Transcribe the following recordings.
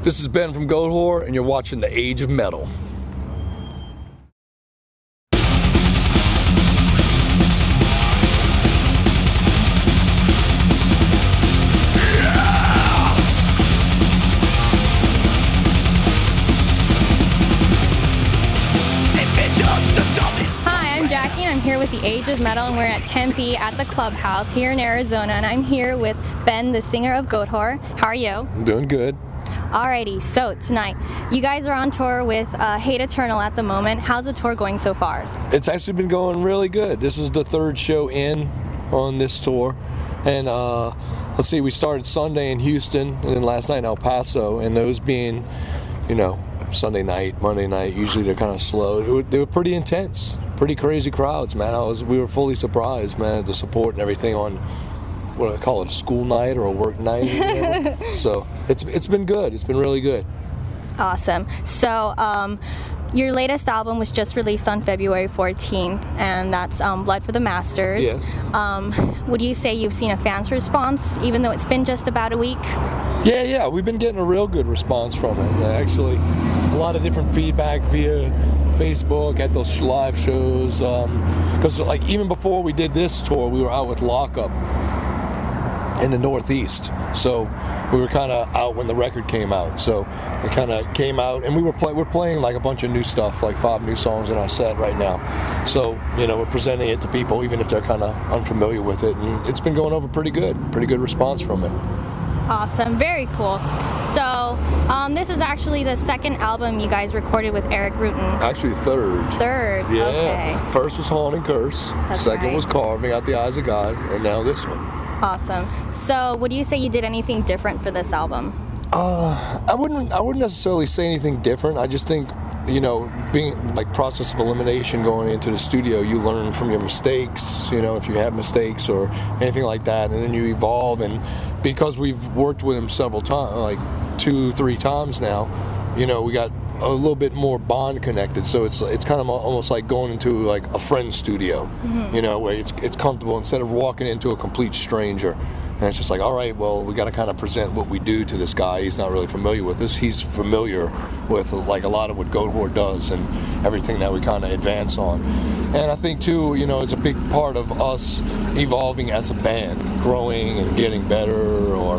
This is Ben from Goatwhore, and you're watching The Age of Metal. Jackie, and I'm here with The Age of Metal, and we're at Tempe at the clubhouse here in Arizona, and I'm here with Ben, the singer of Goatwhore. How are you? I'm doing good. Alrighty, so tonight, you guys are on tour with Hate Eternal at the moment. How's the tour going so far? It's actually been going really good. This is the third show in on this tour, and let's see, we started Sunday in Houston, and then last night in El Paso, and those being, you know, Sunday night, Monday night, usually they're kind of slow. They were pretty intense. Pretty crazy crowds, man. We were fully surprised, man, at the support and everything on, what do I call it, a school night or a work night? So it's been good. It's been really good. Awesome. So your latest album was just released on February 14th, and that's Blood for the Masters. Yes. Would you say you've seen a fan's response, even though it's been just about a week? Yeah. We've been getting a real good response from it. Actually, a lot of different feedback via Facebook at those live shows, because like even before we did this tour, we were out with Lockup in the Northeast, so we were kind of out when the record came out. So it kind of came out, and we're playing like a bunch of new stuff, like 5 new songs in our set right now. So you know, we're presenting it to people even if they're kind of unfamiliar with it, and it's been going over pretty good response from it. Awesome, very cool. So this is actually the second album you guys recorded with Eric Rootin. Actually third. Yeah. Okay. First was Haunt and Curse. That's Second right. was Carving Out the Eyes of God, and now this one. Awesome. So would you say you did anything different for this album? I wouldn't necessarily say anything different. I just think, you know, being like process of elimination going into the studio, you learn from your mistakes, you know, if you have mistakes or anything like that, and then you evolve. And because we've worked with him several times, like 2-3 times now, you know, we got a little bit more bond connected. So it's kind of almost like going into like a friend's studio, you know, where it's comfortable instead of walking into a complete stranger. And it's just like, all right, well, we got to kind of present what we do to this guy. He's not really familiar with us. He's familiar with like a lot of what Goatwhore does and everything that we kind of advance on. And I think too, you know, it's a big part of us evolving as a band, growing and getting better, or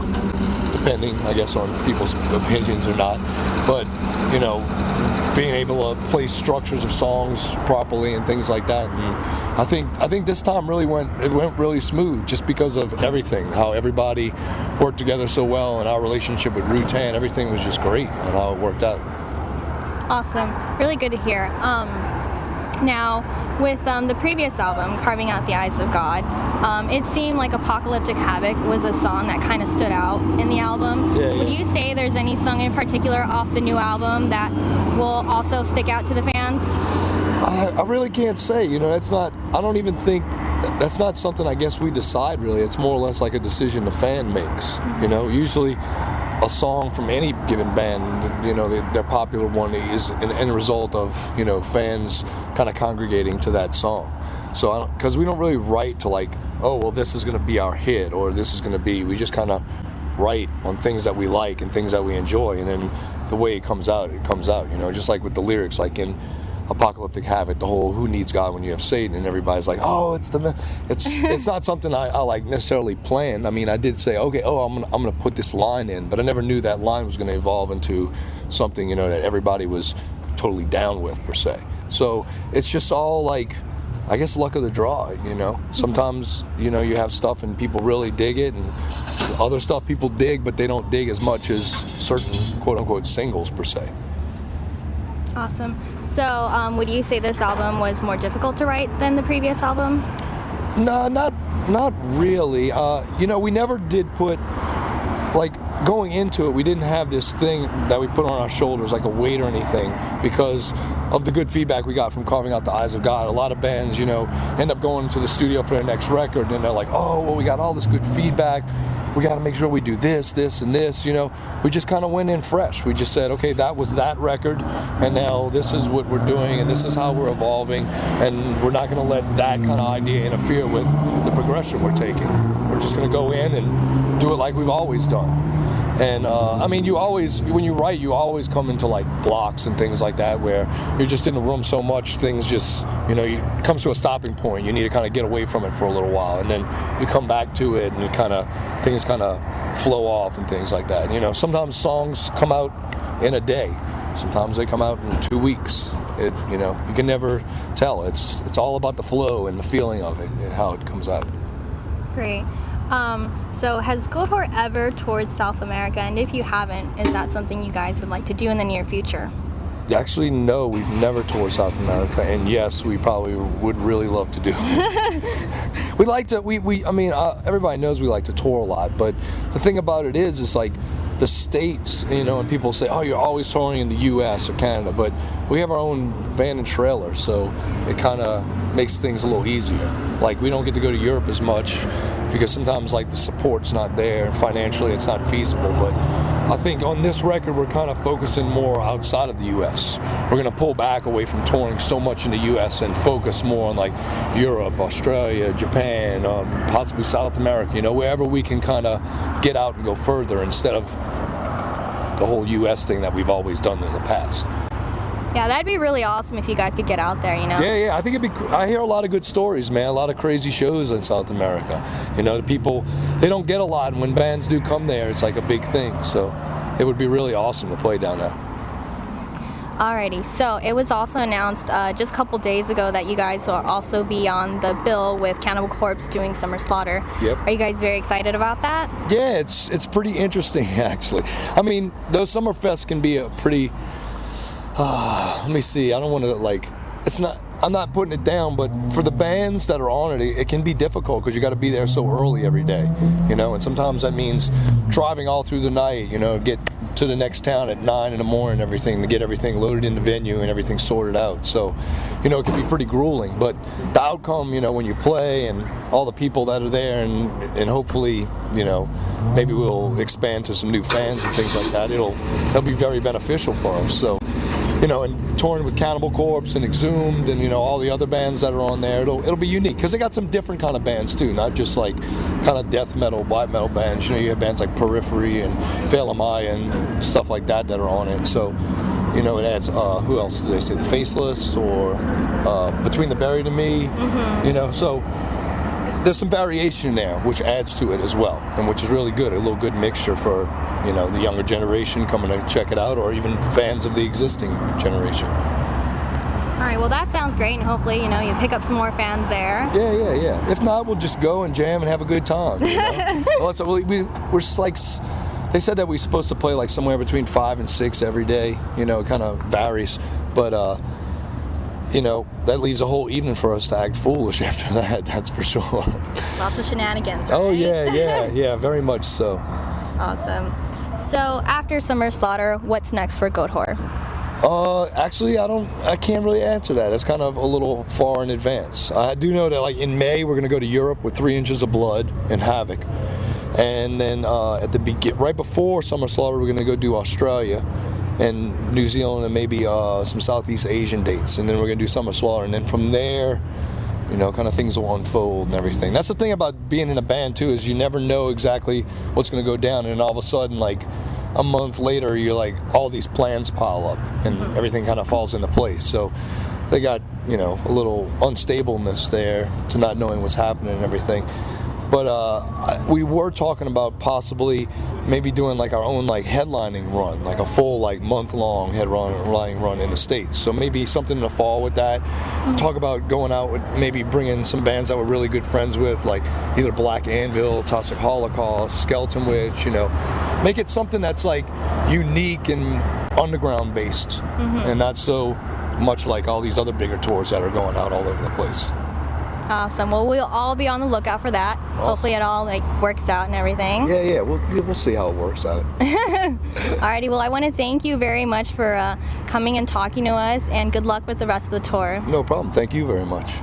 depending, I guess, on people's opinions or not. But, you know, being able to play structures of songs properly and things like that. And I think this time really went really smooth just because of everything, how everybody worked together so well, and our relationship with Rootin, everything was just great and how it worked out. Awesome. Really good to hear. Now, with the previous album, Carving Out the Eyes of God, it seemed like Apocalyptic Havoc was a song that kind of stood out in the album. Yeah. Would you say there's any song in particular off the new album that will also stick out to the fans? I really can't say. You know, I don't even think that's not something I guess we decide really. It's more or less like a decision the fan makes. You know, usually a song from any given band, you know, their popular one is an end result of, you know, fans kind of congregating to that song. So, because we don't really write to like, oh, well, this is going to be our hit, or this is going to be, we just kind of write on things that we like and things that we enjoy, and then the way it comes out, you know, just like with the lyrics, like in Apocalyptic Havoc, the whole "Who needs God when you have Satan?" and everybody's like, "Oh, it's not something I like necessarily planned." I mean, I did say, "Okay, I'm gonna put this line in," but I never knew that line was going to evolve into something, you know, that everybody was totally down with per se. So it's just all like, I guess, luck of the draw, you know. Sometimes, you know, you have stuff and people really dig it, and other stuff people dig, but they don't dig as much as certain quote-unquote singles per se. Awesome. So, would you say this album was more difficult to write than the previous album? No, not really. You know, we never did put, like, going into it, we didn't have this thing that we put on our shoulders, like a weight or anything, because of the good feedback we got from Carving Out the Eyes of God. A lot of bands, you know, end up going to the studio for their next record, and they're like, oh, well, we got all this good feedback. We got to make sure we do this, and this, you know. We just kind of went in fresh. We just said, okay, that was that record, and now this is what we're doing, and this is how we're evolving, and we're not going to let that kind of idea interfere with the progression we're taking. We're just going to go in and do it like we've always done. And I mean, you always, when you write, you always come into like blocks and things like that where you're just in the room so much, things just, you know, it comes to a stopping point. You need to kind of get away from it for a little while, and then you come back to it, and things kind of flow off and things like that. You know, sometimes songs come out in a day. Sometimes they come out in 2 weeks. You know, you can never tell. It's all about the flow and the feeling of it, how it comes out. Great. So has Goatwhore ever toured South America? And if you haven't, is that something you guys would like to do in the near future? Actually, no, we've never toured South America, and yes, we probably would really love to do it. We like to, I mean, everybody knows we like to tour a lot, but the thing about it is like, the States, you know, and people say, oh, you're always touring in the U.S. or Canada, but we have our own van and trailer, so it kind of makes things a little easier. Like, we don't get to go to Europe as much because sometimes, like, the support's not there, and financially it's not feasible, but I think on this record we're kind of focusing more outside of the U.S. We're going to pull back away from touring so much in the U.S. and focus more on, like, Europe, Australia, Japan, possibly South America, you know, wherever we can kind of get out and go further instead of the whole U.S. thing that we've always done in the past. Yeah, that'd be really awesome if you guys could get out there, you know? Yeah, I think it'd be, I hear a lot of good stories, man, a lot of crazy shows in South America. You know, the people, they don't get a lot, and when bands do come there, it's like a big thing, so it would be really awesome to play down there. Alrighty, so it was also announced just a couple days ago that you guys will also be on the bill with Cannibal Corpse doing Summer Slaughter. Yep. Are you guys very excited about that? Yeah, it's pretty interesting, actually. I mean, those Summerfests can be a pretty, let me see, I don't want to, like, I'm not putting it down, but for the bands that are on it, it can be difficult because you got to be there so early every day, you know, and sometimes that means driving all through the night, you know, get to the next town at 9 in the morning and everything to get everything loaded in the venue and everything sorted out. So, you know, it can be pretty grueling, but the outcome, you know, when you play and all the people that are there and hopefully, you know, maybe we'll expand to some new fans and things like that. It'll be very beneficial for us. So, you know, and touring with Cannibal Corpse and Exhumed and, you know, all the other bands that are on there, it'll be unique because they got some different kind of bands too, not just like kind of death metal, black metal bands. You know, you have bands like Periphery and Phalamaya and stuff like that are on it. So, you know, it adds, who else did they say? The Faceless or Between the Buried and Me, you know, so there's some variation there, which adds to it as well, and which is really good, a little good mixture for, you know, the younger generation coming to check it out, or even fans of the existing generation. All right, well, that sounds great, and hopefully, you know, you pick up some more fans there. Yeah. If not, we'll just go and jam and have a good time, you know? We're just like, they said that we're supposed to play like somewhere between 5 and 6 every day, you know, it kind of varies, but you know, that leaves a whole evening for us to act foolish after that, that's for sure. Lots of shenanigans, right? Oh, yeah, very much so. Awesome. So, after Summer Slaughter, what's next for Goatwhore? Actually, I can't really answer that. It's kind of a little far in advance. I do know that, like, in May, we're going to go to Europe with 3 Inches of Blood and Havoc. And then right before Summer Slaughter, we're going to go do Australia and New Zealand and maybe some Southeast Asian dates, and then we're gonna do Summer Slaughter, and then from there, you know, kind of things will unfold and everything. That's the thing about being in a band too, is you never know exactly what's gonna go down, and then all of a sudden, like a month later, you're like, all these plans pile up and everything kind of falls into place. So they got, you know, a little unstableness there to not knowing what's happening and everything. But we were talking about possibly maybe doing like our own like headlining run, like a full like month-long headlining run in the States. So maybe something in the fall with that. Talk about going out with maybe bringing some bands that we're really good friends with, like either Black Anvil, Toxic Holocaust, Skeleton Witch, you know. Make it something that's like unique and underground based and not so much like all these other bigger tours that are going out all over the place. Awesome. Well, we'll all be on the lookout for that. Awesome. Hopefully it all like works out and everything. Yeah. We'll see how it works out. Alrighty. Well, I want to thank you very much for coming and talking to us, and good luck with the rest of the tour. No problem. Thank you very much.